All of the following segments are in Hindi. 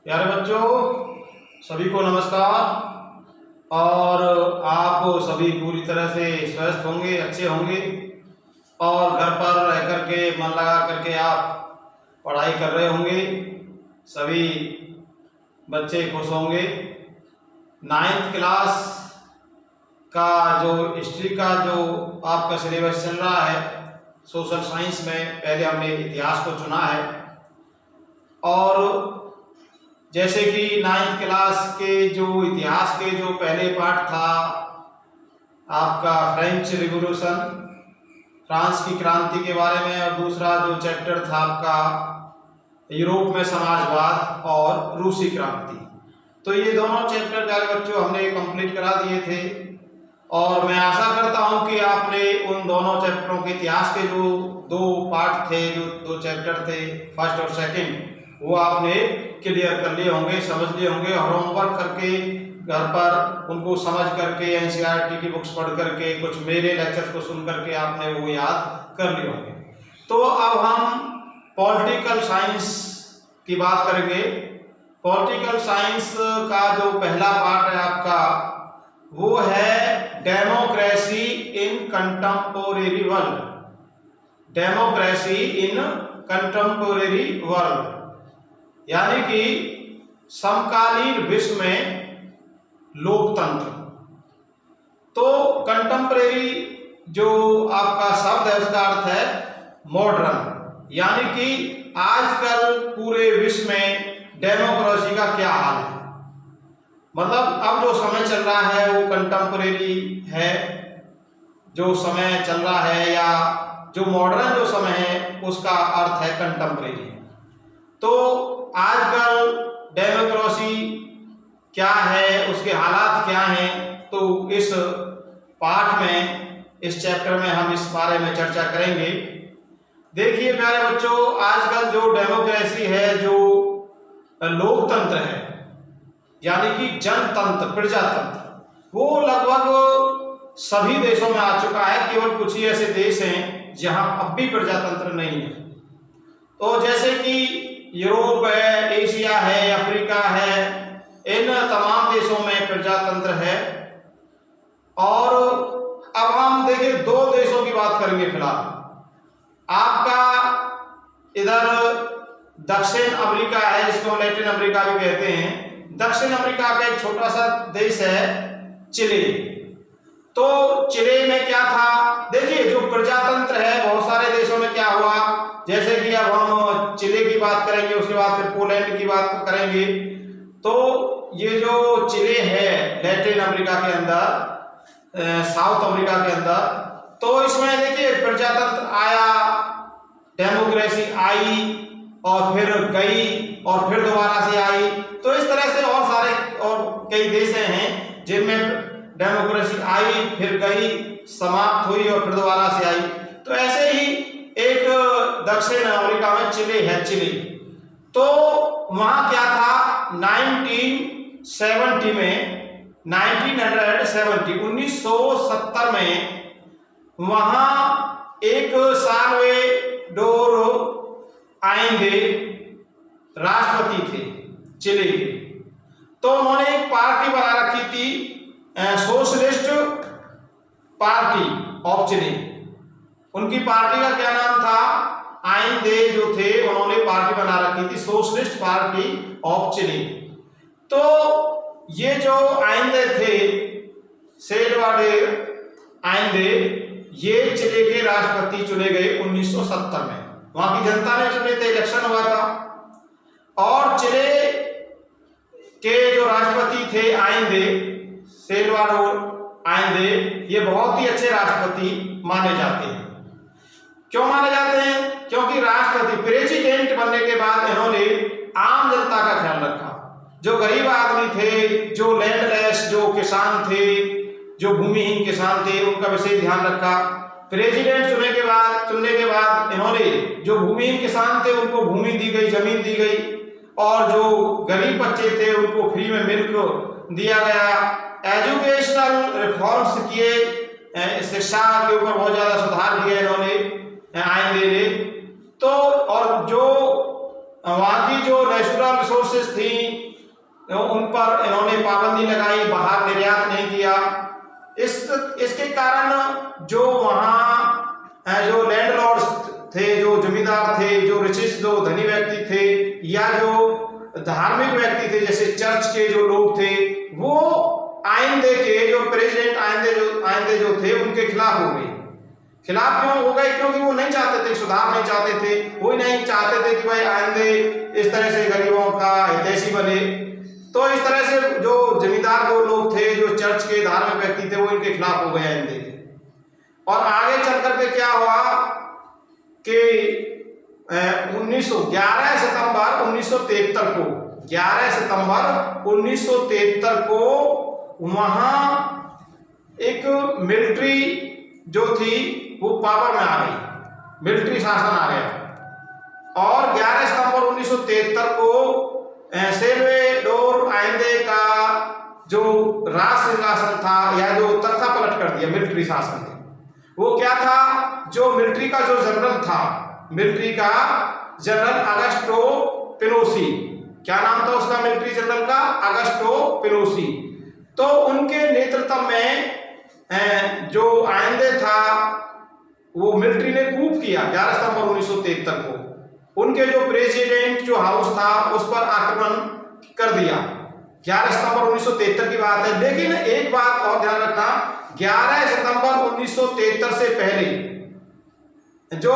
प्यारे बच्चों, सभी को नमस्कार। और आप सभी पूरी तरह से स्वस्थ होंगे, अच्छे होंगे और घर पर रह करके मन लगा करके आप पढ़ाई कर रहे होंगे। सभी बच्चे खुश होंगे। 9th क्लास का जो हिस्ट्री का जो आपका सिलेबस चल रहा है, सोशल साइंस में पहले हमने इतिहास को चुना है। और जैसे कि 9th क्लास के जो इतिहास के जो पहले पार्ट था आपका फ्रेंच रिवॉल्यूशन, फ्रांस की क्रांति के बारे में, और दूसरा जो चैप्टर था आपका यूरोप में समाजवाद और रूसी क्रांति, तो ये दोनों चैप्टर प्यारे बच्चों हमने कंप्लीट करा दिए थे। और मैं आशा करता हूं कि आपने उन दोनों चैप्टरों के इतिहास के जो दो पार्ट थे, जो दो चैप्टर थे फर्स्ट और सेकंड, वो आपने क्लियर कर लिए होंगे, समझ लिए होंगे। और होमवर्क करके घर पर उनको समझ करके एनसीईआरटी की बुक्स पढ़ करके कुछ मेरे लेक्चर्स को सुन करके आपने वो याद कर लिए होंगे। तो अब हम पॉलिटिकल साइंस की बात करेंगे। पॉलिटिकल साइंस का जो पहला पार्ट है आपका, वो है democracy in contemporary world. Democracy in contemporary world यानी कि समकालीन विश्व में लोकतंत्र। तो कंटेम्परेरी जो आपका शब्द है उसका अर्थ है मॉडर्न, यानी कि आजकल पूरे विश्व में डेमोक्रेसी का क्या हाल है। मतलब अब जो समय चल रहा है वो कंटेम्परेरी है, जो समय चल रहा है, या जो मॉडर्न जो समय है उसका अर्थ है कंटेम्परेरी। तो आजकल डेमोक्रेसी क्या है, उसके हालात क्या हैं, तो इस पाठ में, इस चैप्टर में हम इस बारे में चर्चा करेंगे। देखिए प्यारे बच्चों, आजकल जो डेमोक्रेसी है, जो लोकतंत्र है, यानी कि जनतंत्र, प्रजातंत्र, वो लगभग सभी देशों में आ चुका है। केवल कुछ ही ऐसे देश हैं जहां अब भी प्रजातंत्र नहीं है। तो जैसे कि यूरोप है, एशिया है, अफ्रीका है, इन तमाम देशों में प्रजातंत्र है। और अब हम देखिए दो देशों की बात करेंगे फिलहाल। आपका इधर दक्षिण अमेरिका है, जिसको लैटिन अमेरिका भी कहते हैं। दक्षिण अमेरिका का एक छोटा सा देश है चिली। तो चिली में क्या था, देखिए जो प्रजातंत्र है, बहुत सारे देशों में क्या हुआ, जैसे कि अब हम चिली की बात करेंगे, उसके बाद फिर पोलैंड की बात करेंगे। तो ये जो चिली है लैटिन अमेरिका के अंदर, साउथ अमेरिका के अंदर, तो इसमें देखिए प्रजातंत्र आया, डेमोक्रेसी आई और फिर गई और फिर दोबारा से आई। तो इस तरह से और सारे और कई देश हैं जिनमें डेमोक्रेसी आई, फिर गई, समाप्त हुई और फिर दोबारा से आई। तो ऐसे ही एक दक्षिण अमेरिका में चिली है, चिली। तो वहां क्या था, 1970 में, 1970 में वहां एक साल्वाडोर आलेंदे राष्ट्रपति थे चिली के। तो उन्होंने एक पार्टी बना रखी थी, सोशलिस्ट पार्टी ऑफ चिली। उनकी पार्टी का क्या नाम था, आलेंदे जो थे, उन्होंने पार्टी बना रखी थी सोशलिस्ट पार्टी ऑफ चिली। तो ये जो आलेंदे थे, साल्वाडोर आलेंदे, ये चिली के राष्ट्रपति चुने गए 1970 में। वहां की जनता ने चुने थे, इलेक्शन हुआ था। और चिली के जो राष्ट्रपति थे आलेंदे, साल्वाडोर आलेंदे, ये बहुत ही अच्छे राष्ट्रपति माने जाते हैं। क्यों माने जाते हैं? क्योंकि राष्ट्रपति, प्रेसिडेंट बनने के बाद इन्होंने आम जनता का ख्याल रखा। जो गरीब आदमी थे, जो लैंडलेस, जो किसान थे, जो भूमिहीन किसान थे, उनका विशेष ध्यान रखा। प्रेसिडेंट चुनने के बाद इन्होंने जो भूमिहीन किसान थे उनको भूमि दी गई, जमीन दी गई, और जो गरीब बच्चे थे उनको फ्री में मिल्क दिया गया। एजुकेशनल रिफॉर्म्स किए, शिक्षा के ऊपर बहुत ज्यादा सुधार किया इन्होंने, आलेंदे ने। तो और जो वहाँ की जो नेचुरल रिसोर्सेज थी उन पर इन्होंने पाबंदी लगाई, बाहर निर्यात नहीं किया। इसके कारण जो वहाँ जो लैंडलॉर्ड्स थे, जो जमींदार थे, जो रिचेस, जो धनी व्यक्ति थे या जो धार्मिक व्यक्ति थे जैसे चर्च के जो लोग थे, वो आइंदे के जो प्रेसिडेंट आइंदे जो थे उनके खिलाफ हो गए। खिलाफ क्यों हो गए? क्योंकि वो नहीं चाहते थे, सुधार नहीं चाहते थे, वो नहीं चाहते थे कि भाई आइंदे इस तरह से गरीबों का हितैषी बने। तो इस तरह से जो जमींदार जो लोग थे, जो चर्च के धार्मिक व्यक्ति थे, वो इनके खिलाफ हो गए आइंदे के। और आगे चल करके क्या हुआ कि 11 सितंबर 1973 को 11 सितंबर 1973 को वहां एक मिलिट्री जो थी वो पावर में आ गई, मिलिट्री शासन आ गया। और 11 सितंबर 1973 को सेल्वाडोर आइंदे का जो राज सिंहासन था या जो तख्ता पलट कर दिया मिलिट्री शासन ने। वो क्या था? जो मिलिट्री का जो जनरल था, मिलिट्री का जनरल अगस्टो पिनोसी, क्या नाम था उसका मिलिट्री जनरल का? अगस्टो पिनोसी। तो उनके नेतृत्व में जो आइंदे था वो मिलिट्री ने कूप किया 11 सितंबर 1973 को। उनके जो प्रेसिडेंट जो हाउस था उस पर आक्रमण कर दिया। 11 सितंबर 1973 की बात है। लेकिन एक बात और ध्यान रखना, 11 सितंबर 1973 से पहले जो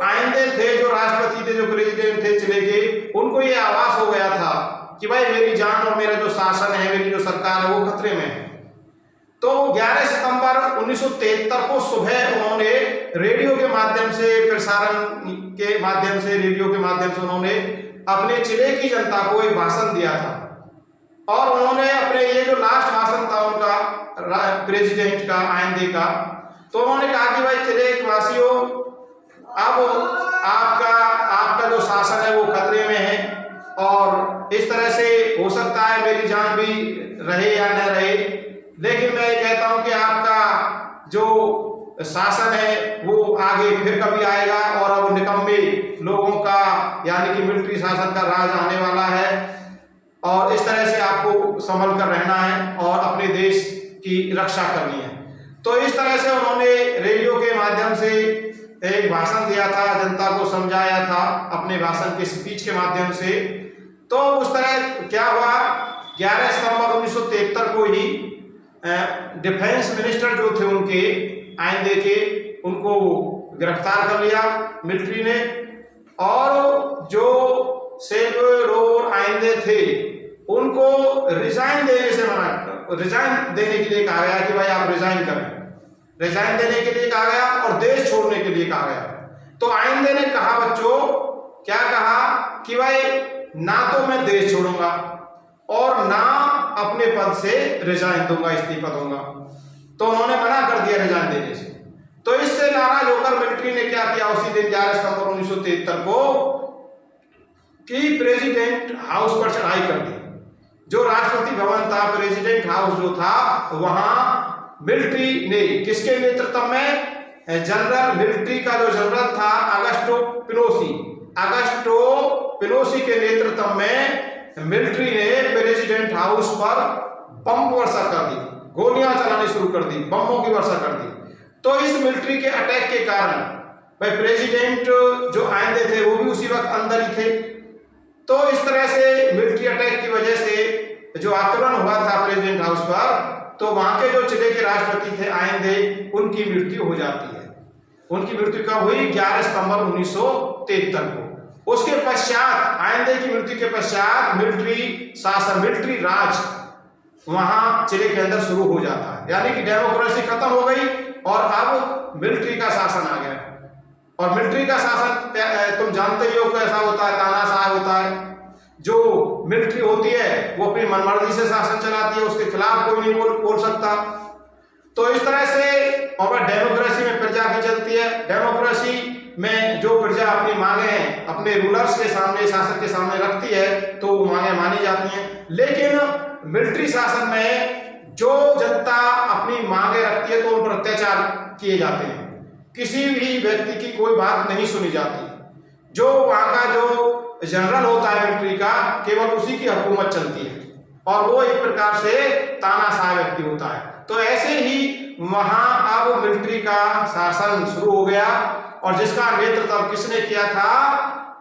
आइंदे थे, जो राष्ट्रपति थे, जो प्रेसिडेंट थे चिले के, उनको ये आभास हो गया था कि भाई मेरी जान और मेरा जो शासन है, मेरी जो सरकार है वो खतरे में है। तो 11 सितंबर 1973 को सुबह उन्होंने रेडियो के माध्यम से, प्रसारण के माध्यम से, रेडियो के माध्यम से उन्होंने अपने चिले की जनता को एक भाषण दिया था। और उन्होंने अपने ये जो लास्ट भाषण था उनका प्रेसिडेंट का, आइंदे का, तो उन्होंने कहा कि भाई चिले वासियों, अब आपका जो शासन है वो खतरे में है और इस तरह से हो सकता है मेरी जान भी रहे या न रहे। लेकिन मैं कहता हूं कि आपका जो शासन है वो आगे फिर कभी आएगा और अब निकम्मे लोगों का यानी कि मिलिट्री शासन का राज आने वाला है और इस तरह से आपको संभल कर रहना है और अपने देश की रक्षा करनी है। तो इस तरह से उन्होंने रेडियो के माध्यम से एक भाषण दिया था, जनता को समझाया था अपने भाषण के स्पीच के माध्यम से। तो उस तरह क्या हुआ, 11 सितंबर 1973 को ही डिफेंस मिनिस्टर जो थे उनके, आइंदे के, उनको गिरफ्तार कर लिया मिलिट्री ने। और जो सेल्वाडोर आइंदे थे उनको रिजाइन देने के लिए कहा गया कि भाई आप रिजाइन करें। रिजाइन देने के लिए कहा गया और देश छोड़ने के लिए कहा गया। तो आइंदे ने कहा बच्चों, क्या कहा कि भाई ना तो मैं देश छोड़ूंगा और ना अपने पद से रिजाइन दूंगा, इस्तीफा दूंगा। तो उन्होंने मना कर दिया रिजाइन देने से। तो इससे नाराज होकर मिलिट्री ने क्या किया उसी दिन 11 सितंबर 1973 को कि प्रेसिडेंट हाउस पर चढ़ाई कर दी। जो राष्ट्रपति भवन था, प्रेसिडेंट हाउस जो था, वहां मिलिट्री ने किसके नेतृत्व में, जनरल, मिलिट्री का जो जनरल था अगस्टो पिनोसी के नेतृत्व में मिलिट्री ने प्रेसिडेंट हाउस पर बम वर्षा कर दी, गोलियां चलानी शुरू कर दी, बमों की वर्षा कर दी। तो इस मिलिट्री के अटैक के कारण भाई प्रेसिडेंट जो आइंदे थे वो भी उसी वक्त अंदर ही थे। तो इस तरह से मिलिट्री अटैक की वजह से जो आक्रमण हुआ था प्रेसिडेंट हाउस पर, तो वहां के जो चिले के राष्ट्रपति थे आइंदे, उनकी मृत्यु हो जाती है। उनकी मृत्यु कब हुई? 11 सितंबर 1973 को। उसके पश्चात, आइंदे की मृत्यु के पश्चात मिलिट्री शासन, मिलिट्री राज वहां चिले के अंदर शुरू हो जाता है। यानी कि डेमोक्रेसी खत्म हो गई और अब मिलिट्री का शासन आ गया। और मिलिट्री का शासन तुम जानते ही हो कैसा होता है, तानाशाह होता है। जो मिलिट्री होती है वो अपनी मनमर्जी से शासन चलाती है, उसके खिलाफ कोई नहीं बोल सकता। तो इस तरह से, और डेमोक्रेसी में प्रजा की चलती है। डेमोक्रेसी में जो प्रजा अपनी मांगे हैं अपने रूलर्स के सामने, शासक के सामने रखती है तो वो मांगे मानी जाती हैं। लेकिन मिलिट्री शासन में जो जनता अपनी मांगे रखती है तो उन पर अत्याचार किए जाते हैं, किसी भी व्यक्ति की कोई बात नहीं सुनी जाती। जो वहां का जो जनरल होता है मिलिट्री का, केवल उसी की हुकूमत चलती है और वो एक प्रकार से तानाशाह व्यक्ति होता है। तो ऐसे ही वहां अब मिलिट्री का शासन शुरू हो गया और जिसका नेतृत्व किसने किया था?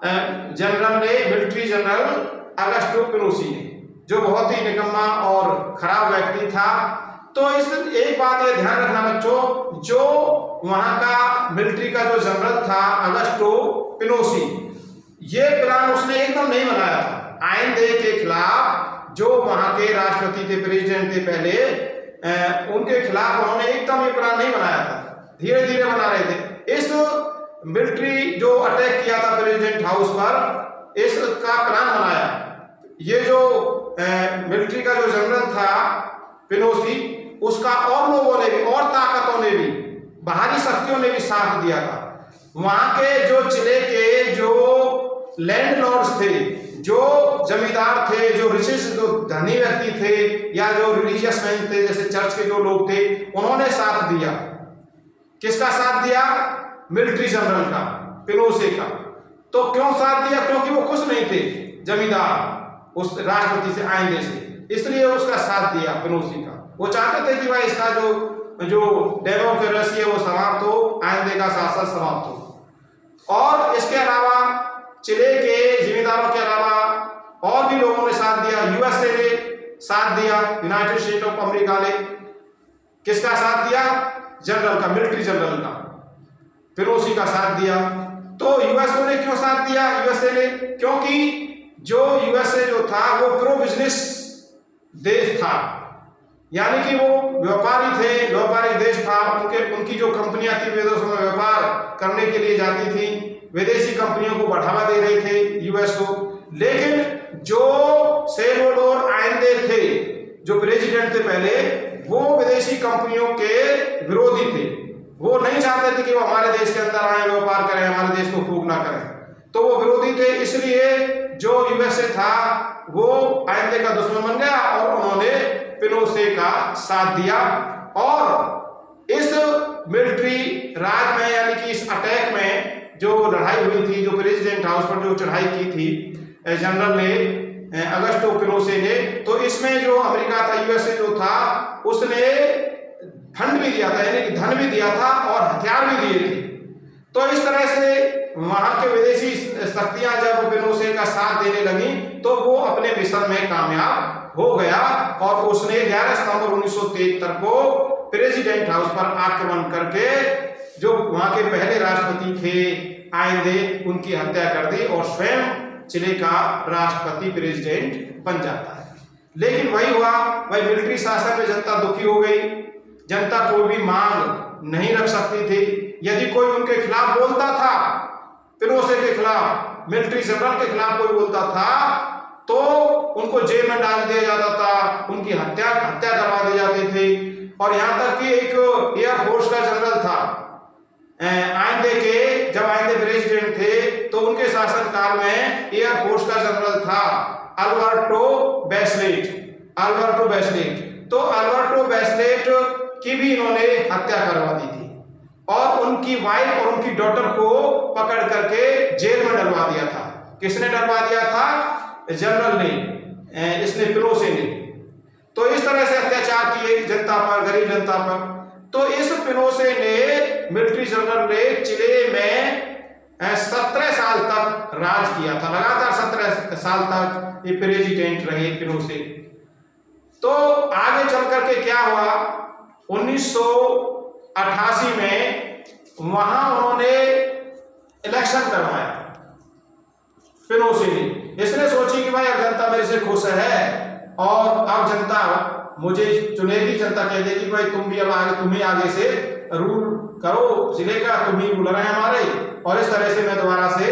जनरल ने, मिलिट्री जनरल अगस्टो पिनोसी ने, जो बहुत ही निकम्मा और खराब व्यक्ति था। तो इस एक बात ये ध्यान रखना बच्चों, जो वहां का मिलिट्री का जो जनरल था अगस्टो पिनोसी, ये प्लान उसने एकदम नहीं बनाया था। आइंदे के खिलाफ जो वहां के राष्ट्रपति थे, प्रेसिडेंट थे पहले, उनके खिलाफ उन्होंने एकदम ये प्लान नहीं बनाया था, धीरे धीरे बना रहे थे। इस मिलिट्री जो अटैक किया था प्रेसिडेंट हाउस पर, इसका प्लान बनाया ये जो मिलिट्री का जो जनरल था पिनोसी, उसका और लोगों ने भी, और ताकतों ने भी, बाहरी शक्तियों ने भी साथ दिया था। वहां के जो चिले के जो लैंडलॉर्ड्स थे, जो जमींदार थे, जो ऋषि, जो धनी व्यक्ति थे या जो रिलीजियस मैन थे, जैसे चर्च के जो लोग थे, उन्होंने साथ दिया। किसका साथ दिया? मिलिट्री जनरल का, पिनोसे का। तो क्यों साथ दिया? क्योंकि वो खुश नहीं थे जमींदार उस राष्ट्रपति से, आइंदे से, इसलिए उसका साथ दिया पिनोसी का। वो चाहते थे कि भाई इसका जो डेमोक्रेसी है वो समाप्त हो, आइंदे का शासन समाप्त हो। और इसके अलावा चिले के जिम्मेदारों के अलावा और भी लोगों ने साथ दिया। यूएसए ने साथ दिया, यूनाइटेड स्टेट ऑफ अमेरिका ने। किसका साथ दिया? जनरल का, मिलिट्री जनरल का, पिनोसी का साथ दिया। तो यूएसए ने क्यों साथ दिया? यूएसए ने, क्योंकि जो यूएसए जो था वो प्रो बिजनेस देश था, यानी कि वो व्यापारी थे, व्यापारिक देश था। उनकी जो कंपनियां थी विदेशों में व्यापार करने के लिए जाती थी, विदेशी कंपनियों को बढ़ावा दे रहे थे यूएस को। लेकिन जो सैल्वाडोर आइंदे थे, जो प्रेसिडेंट थे पहले, वो विदेशी कंपनियों के विरोधी थे। वो नहीं चाहते थे कि वो हमारे देश के अंदर आए, व्यापार करें, हमारे देश को खूब ना करें। तो वो विरोधी थे, इसलिए जो यूएसए था वो आइंदे का दुश्मन बन गया और उन्होंने पिनोसे का साथ दिया। और इस मिलिट्री राज में, यानी कि इस अटैक में जो लड़ाई हुई थी, जो प्रेसिडेंट हाउस पर जो चढ़ाई की थी जनरल ने, अगस्टो पिनोसे ने, तो इसमें जो अमेरिका था, यूएसए जो था, उसने फंड भी दिया था, यानी कि धन भी दिया था और हथियार भी दिए थे। तो इस तरह से वहां के विदेशी शक्तियां जब पिनोसे का साथ देने लगी तो वो अपने मिशन में कामयाब हो गया और उसने 11 सितंबर 1973 को प्रेसिडेंट हाउस पर आक्रमण करके जो वहां के पहले राष्ट्रपति थे आइंदे, उनकी हत्या कर दी और स्वयं चिले का राष्ट्रपति प्रेसिडेंट बन जाता है। लेकिन वही हुआ, वही मिलिट्री शासन में जनता दुखी हो गई। जनता कोई भी मांग नहीं रख सकती थी। यदि कोई उनके खिलाफ बोलता था, पिनोसे के खिलाफ, मिलिट्री जनरल के खिलाफ कोई बोलता था, तो उनको जेल में डाल दिया जाता था, उनकी हत्या करवा दी जाती थी। और यहाँ तक कि एक एयरफोर्स का जनरल था आइंदे के, जब आइंदे प्रेसिडेंट थे तो उनके शासनकाल में एयरफोर्स का जनरल था अल्बर्टो बैचलेट। तो अल्बर्टो बैचलेट की भी इन्होंने हत्या करवा दी थी और उनकी वाइफ और उनकी डॉटर को पकड़ करके जेल में डलवा दिया था। किसने डलवा दिया था? जनरल ने, इसने, पिनोसे ने। तो इस तरह से अत्याचार किए जनता पर, गरीब जनता पर। तो इस पिनोसे ने, मिलिट्री जनरल ने, चिले में 17 साल तक राज किया था। लगातार 17 साल तक ये प्रेसिडेंट रहे पिनोसे। तो आगे चल करके क्या हुआ? 1988 में वहां उन्होंने इलेक्शन करवाया पिनोसे ने। इसने सोची कि भाई अब जनता मेरे से खुश है और अब जनता मुझे चुनेगी। जनता कह देगी भाई तुम भी अब आगे, तुम ही आगे से रूल करो चिले का, तुम ही रूलर हैं हमारे, और इस तरह से मैं दोबारा से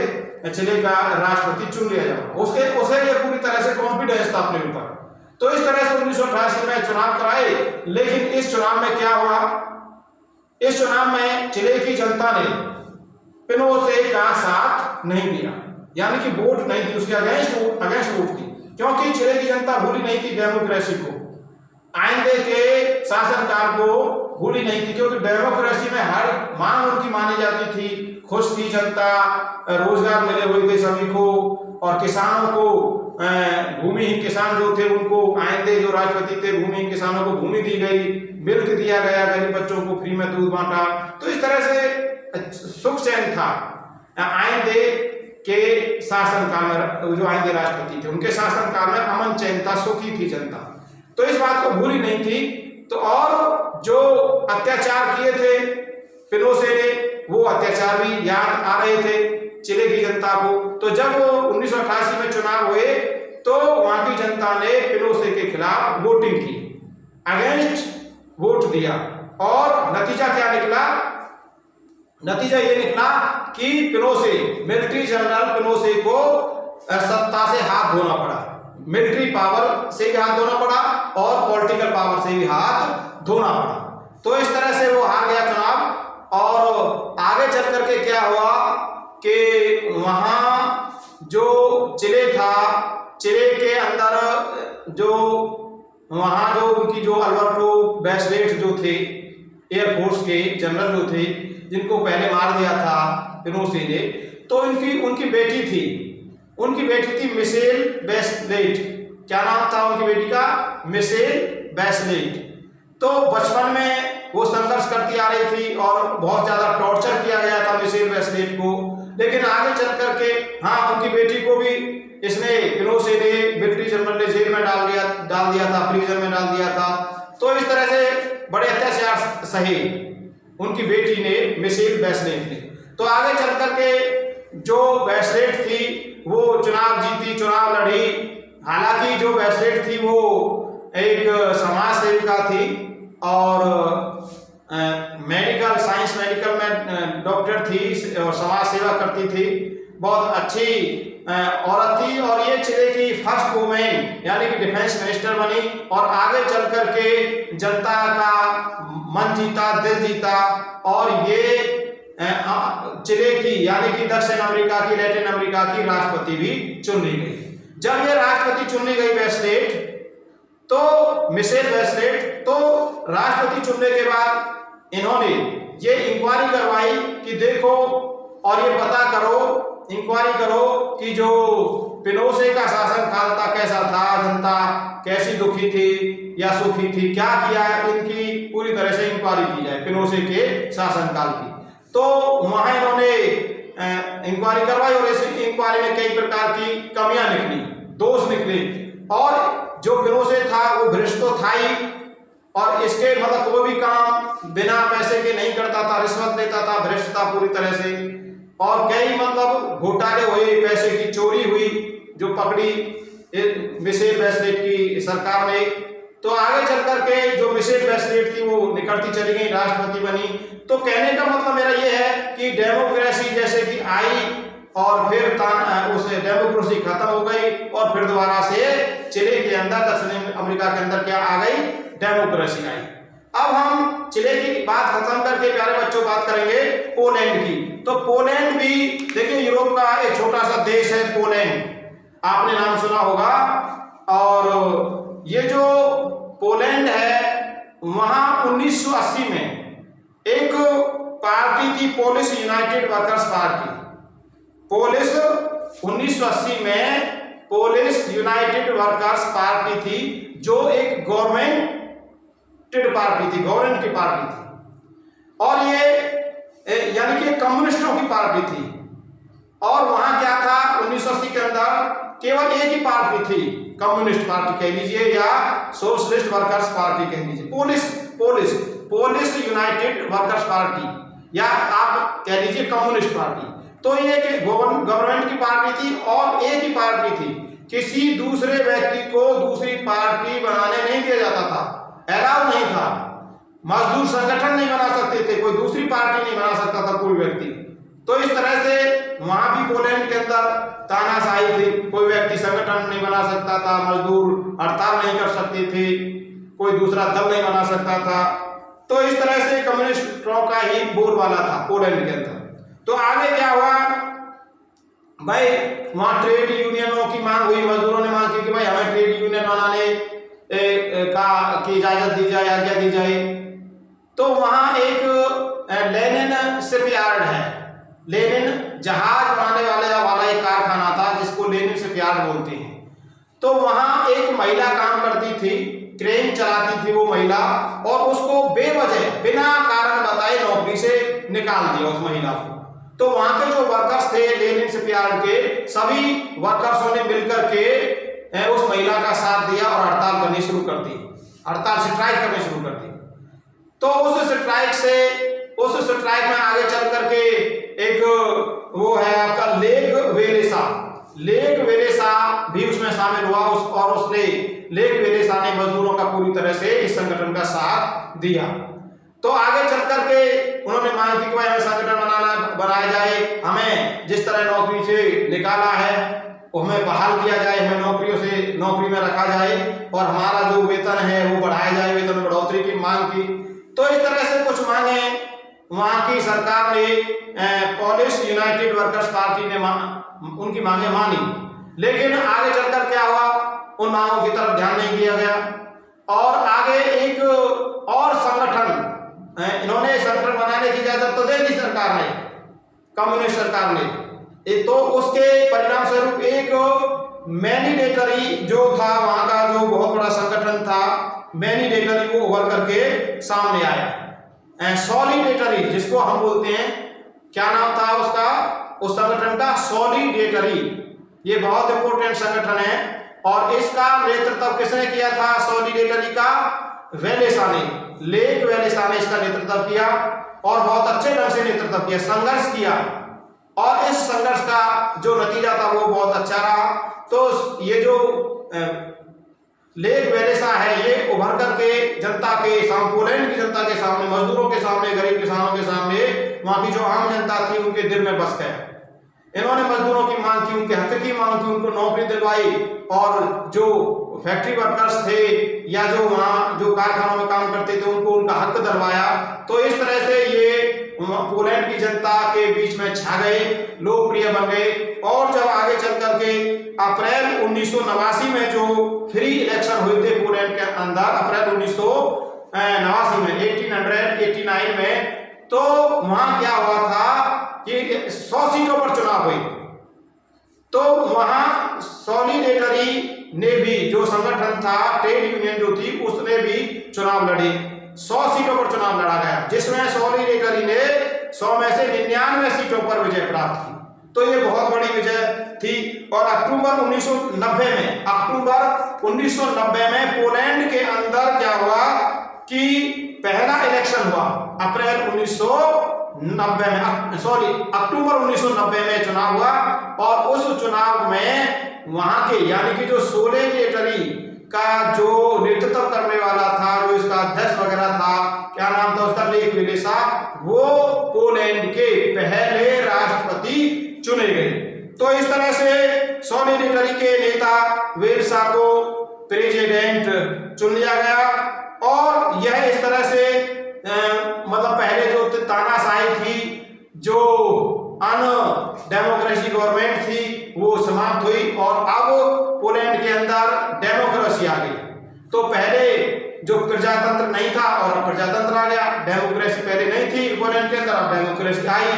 चिले का राष्ट्रपति चुन लिया जाऊंगा। उसे ये पूरी तरह से कॉन्फिडेंस था अपने ऊपर। तो इस तरह से 1988 में चुनाव कराए। लेकिन इस चुनाव में क्या हुआ? इस चुनाव में चिले की जनता ने पिनोसे का साथ नहीं दिया, यानी कि वोट नहीं दी, उसके अगेंस्ट वोट दी, क्योंकि चिले की जनता भूली नहीं थी डेमोक्रेसी को, आइंदे के शासनकाल को भूली नहीं थी। क्योंकि डेमोक्रेसी में हर मांग उनकी मानी जाती थी। खुश थी जनता, रोजगार मिले हुए थे सभी को, और किसानों को भूमिहीन किसान जो थे उनको आइंदे जो राष्ट्रपति थे भूमिहीन किसानों को भूमि दी गई, मिल्क दिया गया, गरीब बच्चों को फ्री में दूध बांटा। तो इस तरह से सुख चैन था आइंदे के शासनकाल में। जो आइंदे राष्ट्रपति थे उनके शासनकाल में अमन चैन था, सुखी थी जनता, तो इस बात को भूली नहीं थी। तो और जो अत्याचार किए थे पिनोशे ने वो अत्याचार भी याद आ रहे थे चिले की जनता को। तो जब 1988 में चुनाव हुए तो वहां की जनता ने पिनोशे के खिलाफ वोटिंग की, अगेंस्ट वोट दिया, और नतीजा क्या निकला? नतीजा ये निकला कि पिनोशे, मिलिट्री जनरल पिनोशे को सत्ता से हाथ धोना पड़ा, मिलिट्री पावर से भी हाथ धोना पड़ा और पॉलिटिकल पावर से भी हाथ धोना पड़ा। तो इस तरह से वो हार गया चुनाव। और आगे चल करके क्या हुआ कि वहां जो चिले था, चिले के अंदर जो वहां जो उनकी जो अल्बर्टो बैचलेट जो थे एयरफोर्स के जनरल जो थे जिनको पहले मार दिया था पिनोशे ने, तो उनकी बेटी थी, उनकी बेटी थी मिशेल बैचलेट। क्या नाम था उनकी बेटी का? Michelle Bachelet. तो बचपन में वो संघर्ष करती आ रही थी और बहुत ज्यादा टॉर्चर किया गया था मिशेल बैचलेट को, लेकिन आगे चल करके हाँ उनकी बेटी को भी इसने पिनोशे ने, मिलिट्री जनरल ने जेल में डाल दिया था, प्रिजन में डाल दिया था। तो इस तरह से बड़े अत्याचार सहे उनकी बेटी ने, मिशेल बैचलेट ने। तो आगे चल करके जो बैचलेट थी वो चुनाव जीती, चुनाव लड़ी। हालांकि जो बैचलेट थी वो एक समाज सेविका थी और मेडिकल साइंस, मेडिकल में डॉक्टर थी और समाज सेवा करती थी, बहुत अच्छी औरत थी। और ये चिले की फर्स्ट वुमेन यानी कि डिफेंस मिनिस्टर बनी और आगे चल करके जनता का मन जीता, दिल जीता और ये चिले की यानी कि दक्षिण अमेरिका की, लैटिन अमेरिका की राष्ट्रपति भी चुन ली गई। जब ये राष्ट्रपति चुन ली गई बैचलेट, तो मिशेल बैचलेट, तो राष्ट्रपति चुनने के बाद इन्होंने ये इंक्वायरी करवाई कि देखो और ये पता करो, इंक्वायरी करो कि जो पिनोशे का शासनकाल था कैसा था, जनता कैसी दुखी थी या सुखी थी, क्या किया इनकी पूरी तरह से इंक्वायरी की जाए पिनोशे के शासनकाल की। तो वहां इन्होंने इंक्वायरी करवाई और इस इंक्वायरी में कई प्रकार की कमियां निकली, दोष निकले। और जो पिनोशे था वो भ्रष्ट तो था ही, और इसके मतलब कोई भी काम बिना पैसे के नहीं करता था, रिश्वत लेता था, भ्रष्ट था पूरी तरह से। और कई मतलब घोटाले हुए, पैसे की चोरी हुई जो पकड़ी मिशेल बैचलेट की सरकार ने। तो आगे चल करके जो मिशेल बैचलेट थी वो निकलती चली गई, राष्ट्रपति बनी। तो कहने का मतलब मेरा ये है कि डेमोक्रेसी जैसे कि आई और फिर उस डेमोक्रेसी खत्म हो गई और फिर दोबारा से चिले के अंदर, दक्षिण अमेरिका के अंदर क्या आ गई? डेमोक्रेसी आई। अब हम चिले की बात खत्म करके प्यारे बच्चों बात करेंगे पोलैंड की। तो पोलैंड भी देखिए यूरोप का एक छोटा सा देश है पोलैंड, आपने नाम सुना होगा। और ये जो पोलैंड है वहां 1980 में एक पार्टी थी, Polish United workers party. Polish 1980 में पोलिश यूनाइटेड वर्कर्स पार्टी थी जो एक गवर्नमेंटेड पार्टी थी, गवर्नमेंट की पार्टी थी। और ये यानी कि कम्युनिस्टों की पार्टी थी। और वहां क्या था 1980 के अंदर केवल एक ही पार्टी थी, कम्युनिस्ट पार्टी कह लीजिए या सोशलिस्ट वर्कर्स पार्टी कह लीजिए, पोलिश यूनाइटेड वर्कर्स पार्टी या आप कह लीजिए कम्युनिस्ट पार्टी। तो ये गवर्नमेंट की पार्टी थी और एक ही पार्टी थी, किसी दूसरे व्यक्ति को दूसरी पार्टी बनाने नहीं दिया जाता था, अलाउ नहीं था। मजदूर संगठन नहीं बना सकते थे, कोई दूसरी पार्टी नहीं बना सकता था कोई व्यक्ति। तो इस तरह से वहां भी पोलैंड के अंदर तानाशाही थी, कोई व्यक्ति संगठन नहीं बना सकता था, मजदूर हड़ताल नहीं कर सकते थे, कोई दूसरा दल नहीं बना सकता था। तो इस तरह से कम्युनिस्टों का ही बोलबाला था पोलैंड के अंदर। तो आगे क्या हुआ भाई, वहां ट्रेड यूनियनों की मांग हुई, मजदूरों ने मांग की कि भाई हमें ट्रेड यूनियन बनाने की इजाजत दी जाए, आज्ञा दी जाए। तो वहां एक लेनिन शिपयार्ड है, लेनिन जहाज बनाने वाला एक कारखाना था जिसको लेनिन शिपयार्ड बोलते हैं। तो वहां एक महिला काम करती थी, क्रेन चलाती थी वो महिला, और उसको बेवजह बिना कारण बताए नौकरी से निकाल दिया उस महिला को। तो वहां के जो वर्कर्स थे लेनिन शिपयार्ड के, सभी वर्कर्सों ने मिलकर के उस महिला का साथ दिया और हड़ताल करनी शुरू कर दी, हड़ताल स्ट्राइक करनी शुरू कर दी। तो उस स्ट्राइक में आगे चल करके एक वो है आपका लेक वेलेसा भी उसमें शामिल हुआ, और उसने लेक वेलेसा ने मजदूरों का पूरी तरह से इस संगठन का साथ दिया। तो आगे चल करके उन्होंने मांग की कि भाई हमें संगठन बनाया जाए, हमें जिस तरह नौकरी से निकाला है वो हमें बहाल किया जाए, हमें नौकरी में रखा जाए, और हमारा जो वेतन है वो बढ़ाया जाए, वेतन में बढ़ोतरी की मांग की। तो इस तरह से कुछ मांगे वहां की सरकार ने, पोलिश यूनाइटेड वर्कर्स पार्टी ने उनकी मांगे मानी, लेकिन आगे चलकर क्या हुआ, उन मांगों की तरफ ध्यान नहीं दिया गया। और आगे एक और संगठन, इन्होंने संगठन बनाने की इजाजत तो दे दी सरकार ने, कम्युनिस्ट सरकार ने, तो उसके परिणाम स्वरूप एक मैनिडेटरी जो था वहां का जो बहुत बड़ा संगठन था, मैनिडेटरी वो उभर करके सामने आया। सॉलिडेटरी जिसको हम बोलते हैं, क्या नाम था उसका, उस संगठन का, सॉलिडेटरी। ये बहुत इंपॉर्टेंट संगठन है, और इसका नेतृत्व किसने किया था, सॉलिडेटरी का वेलेसा ने, लेक वेलेसा ने इसका नेतृत्व किया, और बहुत अच्छे ढंग से नेतृत्व किया, संघर्ष किया, और इस संघर्ष का जो नतीजा था वो बहुत अच्छा रहा। तो ये जो लेक वेलेसा है ये उभर करके जनता के सामने, पोलैंड की जनता के सामने, मजदूरों के सामने, गरीब किसानों के सामने, वहां की जो आम जनता थी उनके दिल में बस गया। इन्होंने मजदूरों की मांग की, उनके हक की मांग की, उनको नौकरी दिलवाई, और जो फैक्ट्री वर्कर्स थे या जो वहां जो कारखानों में काम करते थे उनको उनका हक दिलवाया। तो इस तरह से ये पोलैंड की जनता के बीच में छा गए, लोकप्रिय बन गए। और जब आगे चल करके अप्रैल 1989 में जो फ्री इलेक्शन हुए थे पोलैंड के अंदर, अप्रैल 1989 में, 1889 में, तो वहां क्या हुआ था कि 100 सीटों पर चुनाव हुए। तो वहां सॉलिडेटरी ने भी, जो संगठन था, ट्रेड यूनियन जो थी, उसने भी चुनाव लड़े, 100 सीटों पर चुनाव लड़ा गया, जिसमें सॉलिडेटरी ने 100 में से 99 सीटों पर विजय प्राप्त की। तो ये बहुत बड़ी विजय थी। और अक्टूबर 1990 में पोलैंड के अंदर क्या हुआ कि पहला इलेक्शन हुआ, अप्रैल 1990 में, अक्टूबर 1990 में चुनाव हुआ, और उस चुनाव में वहां के यानी कि जो सॉलिडेटरी का जो नेतृत्व करने वाला था, जो इसका अध्यक्ष वगैरह था, क्या नाम था उसका, लेक वेलेसा, वो पोलैंड के पहले राष्ट्रपति चुने गए। तो इस तरह से सॉलिडेटरी के नेता वेलेसा को प्रेसिडेंट चुन लिया गया। और यह इस तरह से मतलब पहले जो तानाशाही थी, जो डेमोक्रेसी गवर्नमेंट थी, वो समाप्त हुई, और अब पोलैंड के अंदर डेमोक्रेसी आ गई। तो पहले जो प्रजातंत्र नहीं था और अब प्रजातंत्र आ गया, डेमोक्रेसी पहले नहीं थी पोलैंड के अंदर, अब डेमोक्रेसी आई।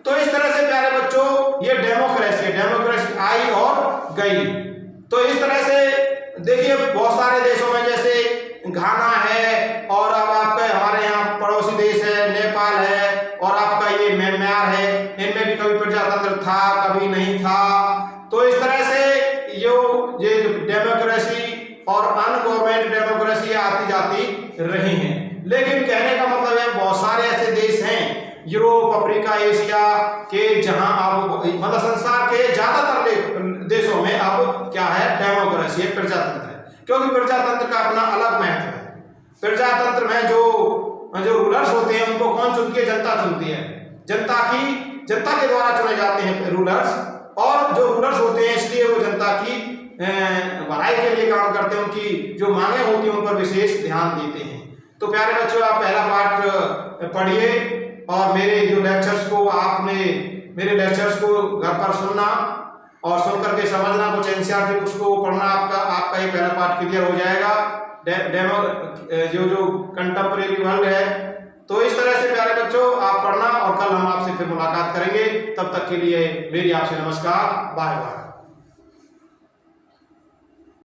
तो इस तरह से प्यारे बच्चों ये डेमोक्रेसी आई और गई। तो इस तरह से देखिए बहुत सारे देशों में, जैसे घाना है, और अब आपका हमारे यहाँ पड़ोसी देश है नेपाल है, और आपका ये म्यांमार है, इनमें भी कभी प्रजातंत्र था, कभी नहीं था। तो इस तरह से ये डेमोक्रेसी और अनगवर्नमेंट डेमोक्रेसी आती जाती रही हैं। लेकिन कहने का मतलब है बहुत सारे ऐसे देश हैं यूरोप, अफ्रीका, एशिया के, जहां अब मतलब संसार के ज्यादातर देशों में अब क्या है, डेमोक्रेसी है, प्रजातंत्र है। क्योंकि प्रजातंत्र का अपना अलग महत्व है। प्रजातंत्र में जो रूलर्स होते हैं उनको कौन चुनती है, जनता चुनती है। जनता के द्वारा चुने जाते हैं रूलर्स, और जो रूलर्स होते हैं इसलिए वो जनता की भलाई के लिए काम करते हैं, उनकी जो मांगे होती हैं उन पर विशेष ध्यान देते हैं। तो प्यारे बच्चों आप पहला पाठ पढ़िए, और मेरे जो लेक्चर्स को आपने मेरे लेक्चर्स को घर पर सुनना और सुन करके समझना, कुछ एनसीईआरटी बुक्स को पढ़ना, आपका ये पहला पार्ट क्लियर हो जाएगा। जो कंटेम्परेरी वर्ल्ड है, तो इस तरह से प्यारे बच्चों आप पढ़ना और कल हम आपसे फिर मुलाकात करेंगे। तब तक के लिए मेरी आपसे नमस्कार, बाय बाय।